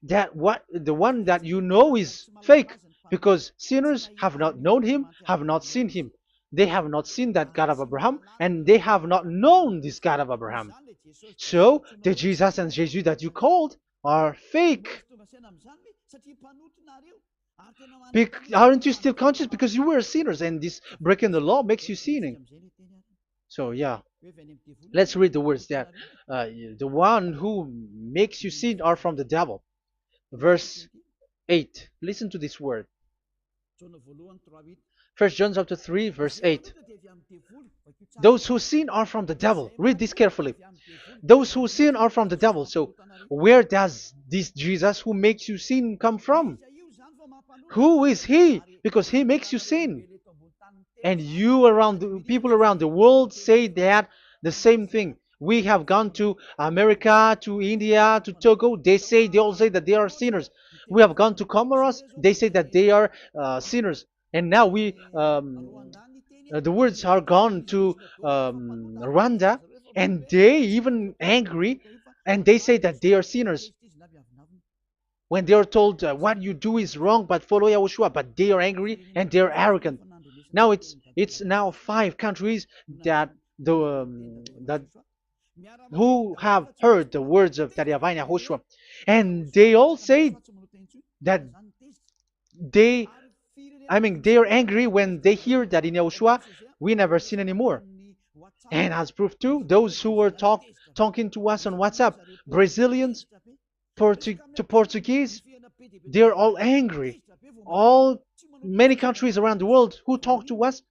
that the one that you know is fake, because sinners have not known him, have not seen him. They have not seen that God of Abraham, and they have not known this God of Abraham. So the Jesus and Jesus that you called are fake. Aren't you still conscious? Because you were sinners, and this breaking the law makes you sinning. So yeah, let's read the words that the one who makes you sin are from the devil. Verse 8. Listen to this word. 1 John chapter 3, verse 8. Those who sin are from the devil. Read this carefully. Those who sin are from the devil. So where does this Jesus who makes you sin come from? Who is he? Because he makes you sin. And people around the world say that the same thing. We have gone to America, to India, to Togo. They all say that they are sinners. We have gone to Comoros. They say that they are sinners. And now the words are gone to Rwanda, and they even angry, and they say that they are sinners. When they are told what you do is wrong, but follow YAHOSHUAH, but they are angry and they are arrogant. Now it's now 5 countries that who have heard the words of Divine YAHOSHUAH, and they all say that they are angry when they hear that in YAHOSHUAH we never sin anymore. And as proof too, those who were talking to us on WhatsApp, Brazilians, Portuguese, they're all angry. Many countries around the world who talk to us,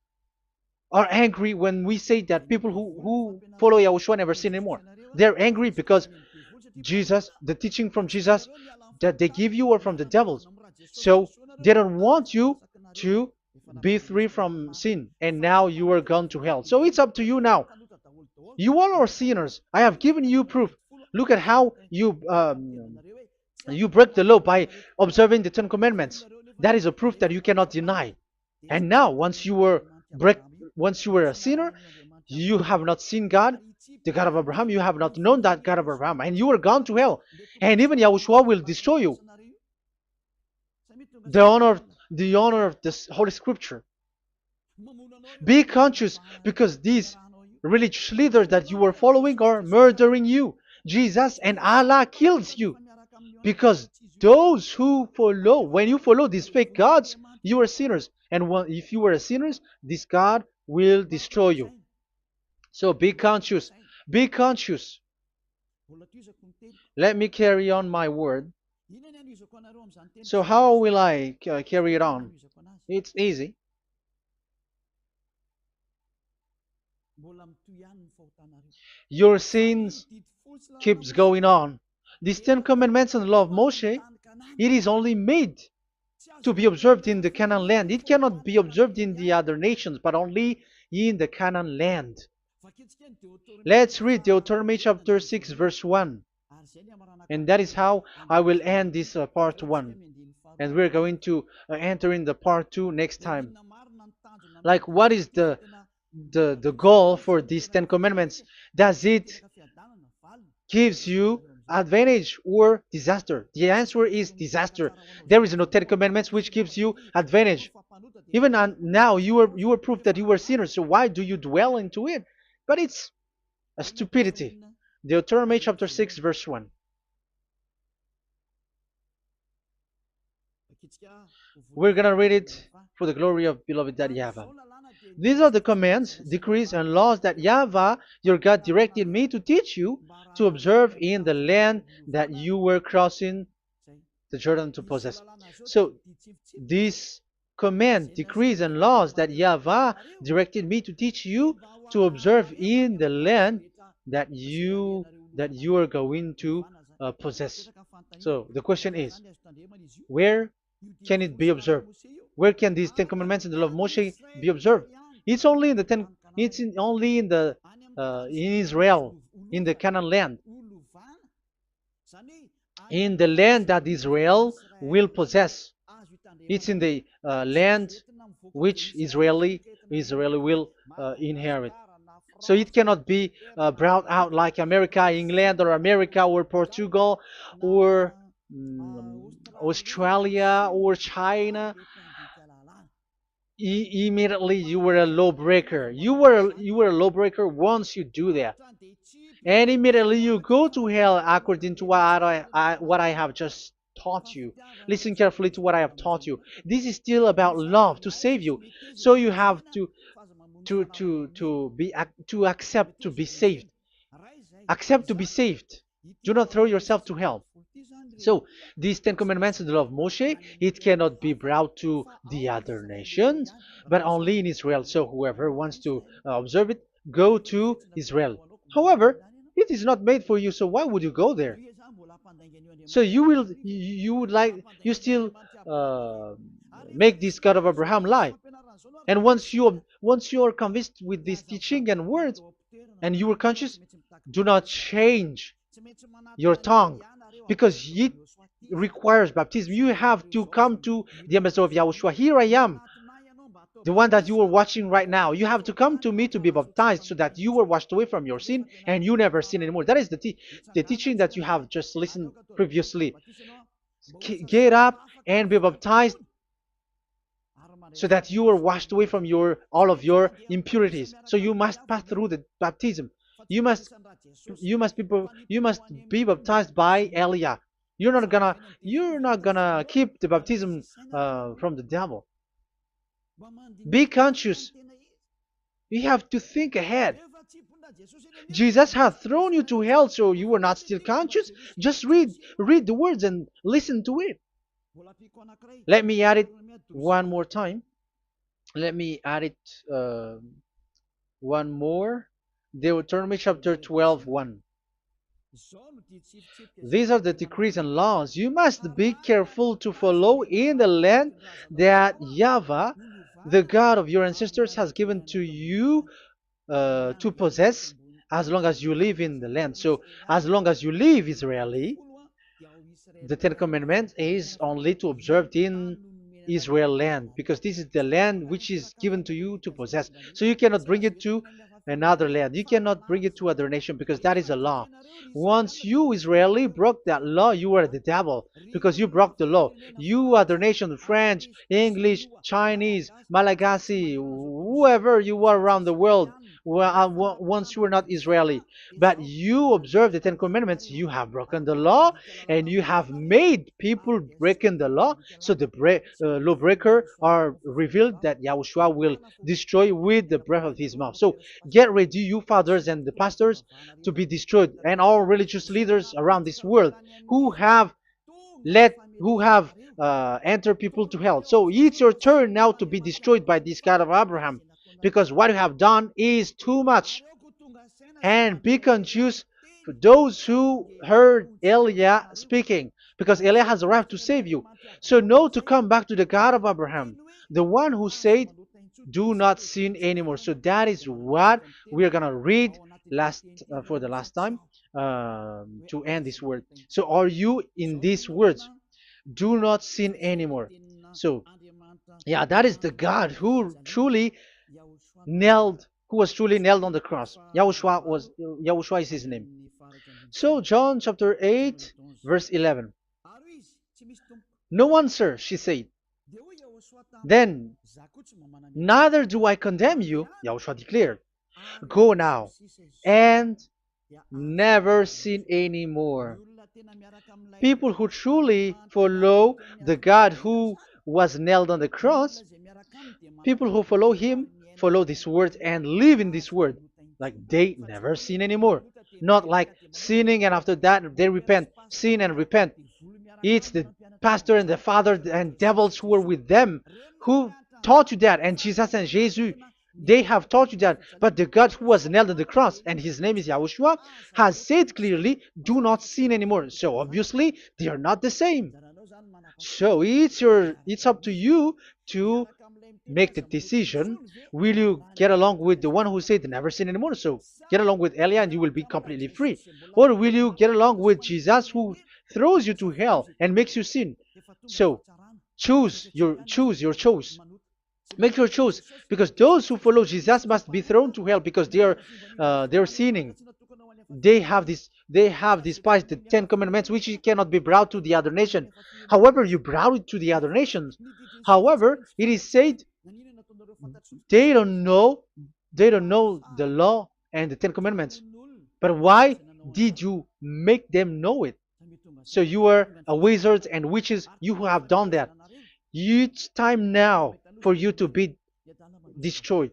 are angry when we say that people who follow Yahushua never sin anymore. They're angry because Jesus, the teaching from Jesus that they give you are from the devils. So they don't want you to be free from sin, and now you are gone to hell. So it's up to you now. You all are sinners. I have given you proof. Look at how you break the law by observing the Ten Commandments. That is a proof that you cannot deny. And now, break, once you were a sinner, you have not seen God, the God of Abraham. You have not known that God of Abraham, and you are gone to hell. And even Yahushua will destroy you. The honor, the honor of this Holy Scripture. Be conscious because these religious leaders that you are following are murdering you. Jesus and Allah kills you because those who follow, when you follow these fake gods, you are sinners. And if you are a sinner, this God will destroy you. So be conscious. Be conscious. Let me carry on my word. So how will I carry it on? It's easy. Your sins keeps going on. These Ten Commandments and the law of Moshe, it is only made to be observed in the Canaan land. It cannot be observed in the other nations, but only in the Canaan land. Let's read Deuteronomy chapter 6, verse 1. And that is how I will end this part 1. And we're going to enter in the part 2 next time. Like, what is the goal for these Ten Commandments? Does it gives you advantage or disaster? The answer is disaster. There is no Ten Commandments which gives you advantage. Even now, you are proof that you were sinners. So why do you dwell into it? But it's a stupidity. Deuteronomy chapter 6, verse 1. We're going to read it for the glory of beloved Daddy YAHVAH. These are the commands, decrees, and laws that YAHVAH, your God, directed me to teach you to observe in the land that you were crossing the Jordan to possess. So, these command, decrees, and laws that YAHVAH directed me to teach you to observe in the land that you are going to possess. So the question is, where can it be observed? Where can these Ten Commandments and the law of Moshe be observed? It's only in the only in the in Israel, in the Canaan land, in the land that Israel will possess. It's in the land which Israeli will inherit. So it cannot be brought out like America, England, or America, or Portugal, or Australia, or China. Immediately you were a lawbreaker. You were a lawbreaker once you do that, and immediately you go to hell according to what I have just taught you. Listen carefully to what I have taught you. This is still about love to save you. So you have to accept to be saved. Accept to be saved. Do not throw yourself to hell. So these Ten Commandments and the law of Moshe, it cannot be brought to the other nations, but only in Israel. So whoever wants to observe it, go to Israel. However, it is not made for you, so why would you go there? So you still make this God of Abraham lie. And once you are convinced with this teaching and words, and you are conscious, do not change your tongue, because it requires baptism. You have to come to the ambassador of Yahushua. Here I am, the one that you are watching right now. You have to come to me to be baptized so that you are washed away from your sin and you never sin anymore. That is the teaching that you have just listened previously. Get up and be baptized so that you are washed away from all of your impurities. So you must pass through the baptism. You must be baptized by Elia. You're not gonna keep the baptism from the devil. Be conscious. You have to think ahead. Jesus has thrown you to hell, so you are not still conscious. Just read the words and listen to it. Let me add it one more time. Let me add it One more. Deuteronomy chapter 12:1. These are the decrees and laws you must be careful to follow in the land that YAHVAH, the God of your ancestors, has given to you to possess as long as you live in the land. So, as long as you live Israeli, the Ten Commandments is only to observe in Israel land, because this is the land which is given to you to possess. So you cannot bring it to another land. You cannot bring it to other nation, because that is a law. Once you Israeli broke that law, you are the devil, because you broke the law. You other nation, French, English, Chinese, Malagasy, whoever you are around the world, once you are not Israeli, but you observe the Ten Commandments, you have broken the law, and you have made people breaking the law. So the lawbreaker are revealed that Yahushua will destroy with the breath of his mouth. So get ready, you fathers and the pastors, to be destroyed, and all religious leaders around this world who have entered people to hell. So it's your turn now to be destroyed by this God of Abraham, because what you have done is too much. And be conscious for those who heard Eliah speaking, because Eliah has arrived to save you. So know to come back to the God of Abraham, the one who said, "Do not sin anymore." So that is what we are gonna read last for the last time to end this word. So are you in these words? Do not sin anymore. So yeah, that is the God who was truly nailed on the cross. Yahushua is his name. So John chapter 8 verse 11. No answer, she said. Then, neither do I condemn you, Yahushua declared. Go now and never sin anymore. People who truly follow the God who was nailed on the cross, people who follow him, follow this word and live in this word, like they never sin anymore. Not like sinning and after that they repent, sin and repent. It's the pastor and the father and devils who were with them who taught you that, and Jesus and Jesus, they have taught you that. But the God who was nailed on the cross, and his name is Yahushua, has said clearly, do not sin anymore. So obviously they are not the same. So it's up to you to make the decision. Will you get along with the one who said never sin anymore? So get along with Eliah and you will be completely free. Or will you get along with Jesus who throws you to hell and makes you sin? So choose your choice. Make your choice, because those who follow Jesus must be thrown to hell because they're sinning. They have despised the Ten Commandments, which cannot be brought to the other nation. However, you brought it to the other nations. However, it is said they don't know the law and the Ten Commandments. But why did you make them know it? So you are a wizards and witches, you who have done that. It's time now for you to be destroyed.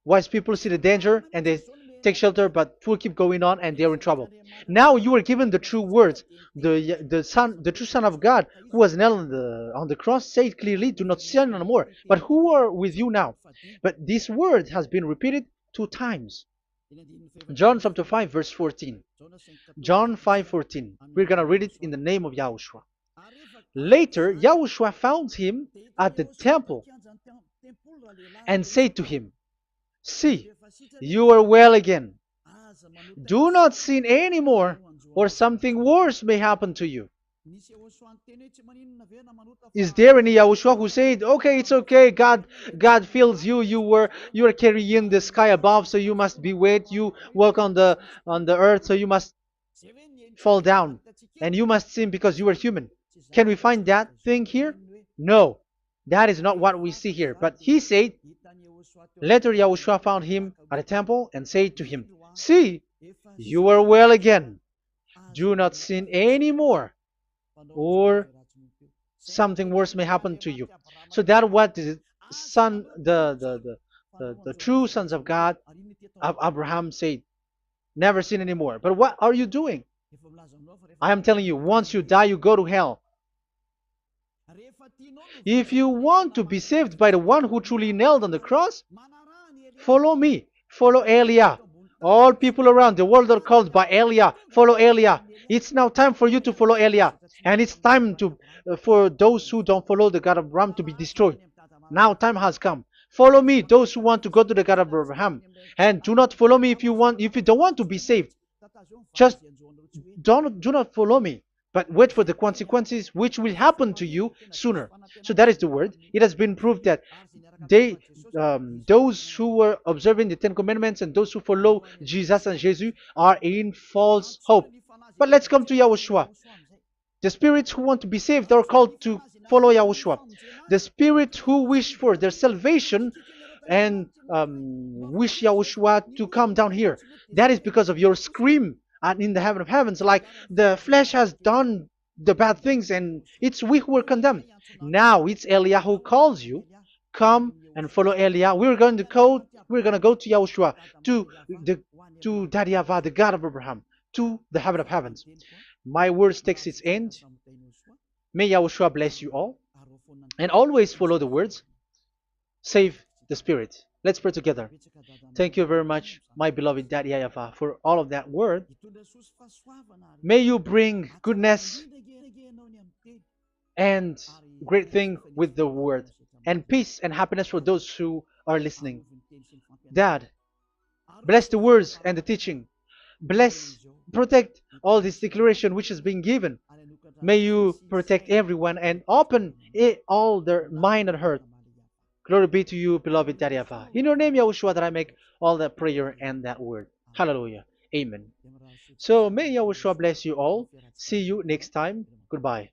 Wise people see the danger and they take shelter, but fool keep going on and they're in trouble. Now you are given the true words. The true Son of God, who was nailed on the cross, said clearly, "Do not sin no more." But who are with you now? But this word has been repeated 2 times. John chapter 5 verse 14. John 5:14. We're gonna read it in the name of Yahushua. Later, Yahushua found him at the temple and said to him, "See, you are well again. Do not sin anymore, or something worse may happen to you." Is there any Yahushua who said, "Okay, it's okay, God feels you, you are carrying the sky above, so you must be wet, you walk on the earth, so you must fall down, and you must sin because you are human"? Can we find that thing here? No, that is not what we see here. But he said, later Yahushua found him at a temple and said to him, "See, you are well again. Do not sin anymore, or something worse may happen to you." So that what the son, the true sons of God, of Abraham said, never sin anymore. But what are you doing? I am telling you, once you die, you go to hell. If you want to be saved by the one who truly nailed on the cross, follow me. Follow Elia. All people around the world are called by Elia. Follow Elia. It's now time for you to follow Elia. And it's time to for those who don't follow the God of Abraham to be destroyed. Now time has come. Follow me, those who want to go to the God of Abraham. And do not follow me if you don't want to be saved. Just do not follow me, but wait for the consequences which will happen to you sooner. So that is the word. It has been proved that they those who were observing the Ten Commandments and those who follow Jesus and Jesus are in false hope. But let's come to Yahushua. The spirits who want to be saved are called to follow Yahushua. The spirits who wish for their salvation and wish Yahushua to come down here. That is because of your scream and in the heaven of heavens, like the flesh has done the bad things and it's we who are condemned. Now it's Eliah who calls you. Come and follow Eliah. We're going to go to Yahushua, to the to Daddy Yahvah, the God of Abraham, to the heaven of heavens. My words takes its end. May Yahushua bless you all. And always follow the words. Save the spirit. Let's pray together. Thank you very much, my beloved Daddy Yahvah, for all of that word. May you bring goodness and great thing with the word, and peace and happiness for those who are listening. Dad, bless the words and the teaching. Bless, protect all this declaration which is being given. May you protect everyone and open all their mind and heart. Glory be to you, beloved Daddy Yahvah. In your name, Yahushua, that I make all that prayer and that word. Hallelujah. Amen. So may Yahushua bless you all. See you next time. Goodbye.